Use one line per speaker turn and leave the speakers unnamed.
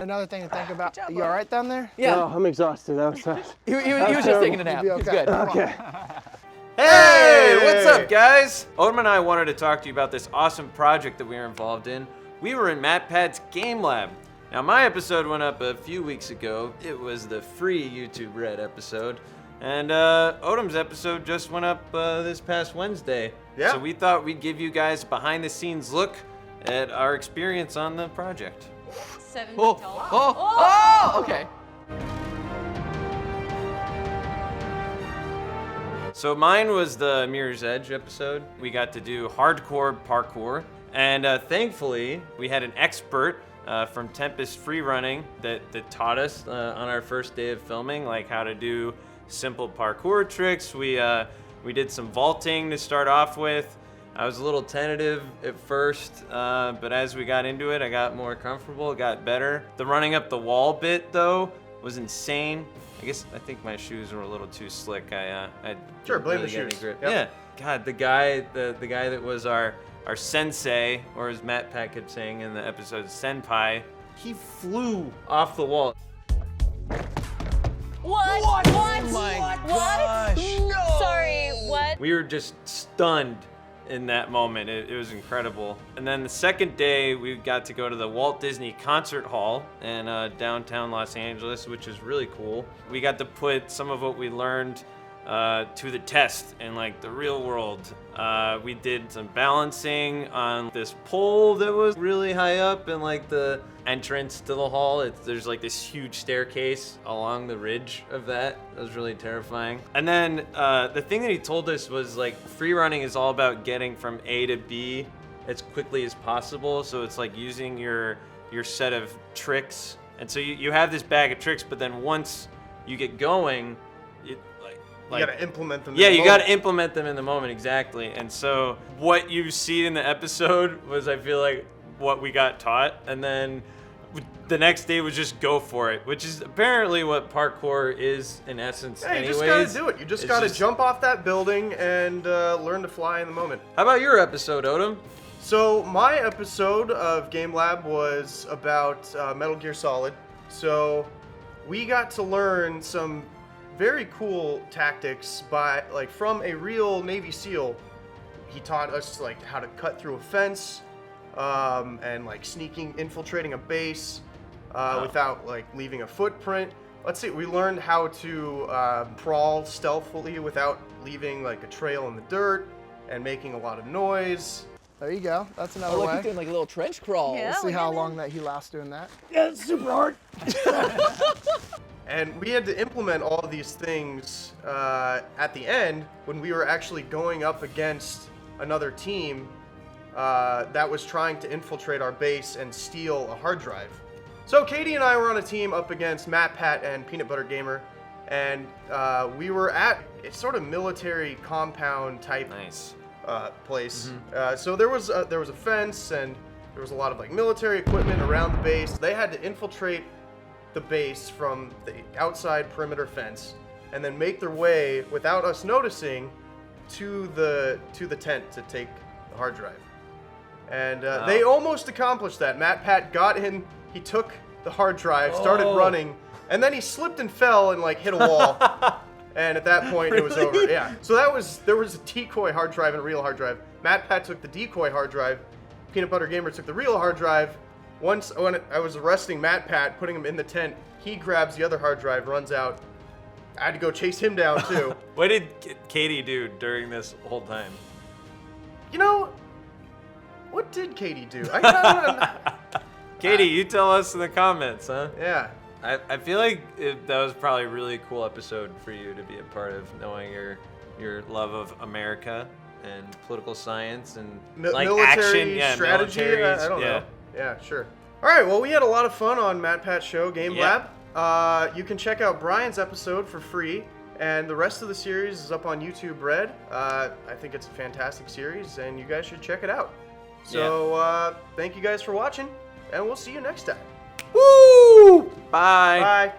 another thing to think about. Job, you all right down there?
Yeah.
No, I'm exhausted. That was tough.
He was just taking a nap.
You'll be
He's
okay.
good.
Okay.
Hey, what's up, guys? Odom and I wanted to talk to you about this awesome project that we were involved in. We were in MatPat's Game Lab. Now, my episode went up a few weeks ago. It was the free YouTube Red episode. And Odom's episode just went up this past Wednesday.
Yeah.
So we thought we'd give you guys a behind-the-scenes look at our experience on the project.
7 feet
Oh,
tall.
oh, okay.
So mine was the Mirror's Edge episode. We got to do hardcore parkour. And thankfully, we had an expert from Tempest Free Running that taught us on our first day of filming, like how to do simple parkour tricks. We did some vaulting to start off with. I was a little tentative at first, but as we got into it, I got more comfortable, it got better. The running up the wall bit, though, was insane. I think my shoes were a little too slick. I
Sure,
didn't
blame
really
the
get any
shoes.
grip.
Yep.
Yeah. God, the guy that was our sensei, or as MatPat kept saying in the episode, senpai, he flew off the wall.
What?
Oh my gosh.
No. Sorry, what?
We were just stunned in that moment. It was incredible. And then the second day, we got to go to the Walt Disney Concert Hall in downtown Los Angeles, which is really cool. We got to put some of what we learned to the test in like the real world. We did some balancing on this pole that was really high up in like the entrance to the hall. There's like this huge staircase along the ridge of that. That was really terrifying. And then the thing that he told us was like free running is all about getting from A to B as quickly as possible. So it's like using your set of tricks. And so you have this bag of tricks, but then once you get going,
You gotta implement them.
Yeah, you gotta implement them in the moment, exactly. And so what you see in the episode was, I feel like, what we got taught, and then the next day was just go for it, which is apparently what parkour is in essence.
Yeah, you
anyways.
just gotta do it. You just gotta jump off that building and learn to fly in the moment.
How about your episode, Odom?
So my episode of Game Lab was about Metal Gear Solid. So we got to learn some very cool tactics from a real Navy SEAL. He taught us like how to cut through a fence and like infiltrating a base without like leaving a footprint. Let's see, we learned how to crawl stealthily without leaving like a trail in the dirt and making a lot of noise.
There you go. That's another
Oh, look,
way.
he's doing like a little trench crawl.
Yeah.
Let's see
look
how
at
long that he lasts doing that.
Yeah, it's super hard.
And we had to implement all of these things at the end when we were actually going up against another team that was trying to infiltrate our base and steal a hard drive. So Katie and I were on a team up against MatPat and Peanut Butter Gamer, and we were at a sort of military compound type
Nice.
place. So there was a fence, and there was a lot of like military equipment around the base. They had to infiltrate the base from the outside perimeter fence, and then make their way without us noticing to the tent to take the hard drive. And they almost accomplished that. MatPat got in, he took the hard drive, started running, and then he slipped and fell and like hit a wall. And at that point, it was over. Yeah. So there was a decoy hard drive and a real hard drive. MatPat took the decoy hard drive. Peanut Butter Gamer took the real hard drive. Once when I was arresting MatPat, putting him in the tent, he grabs the other hard drive, runs out. I had to go chase him down too.
What did Katie do during this whole time?
You know, what did Katie do?
Katie, you tell us in the comments, huh?
Yeah.
I feel like that was probably a really cool episode for you to be a part of, knowing your love of America and political science and like
military
action,
strategy.
militaries,
I don't know. Yeah, sure. All right. Well, we had a lot of fun on MatPat's show, Game Lab. You can check out Brian's episode for free, and the rest of the series is up on YouTube Red. I think it's a fantastic series, and you guys should check it out. So thank you guys for watching, and we'll see you next time.
Woo! Bye.
Bye.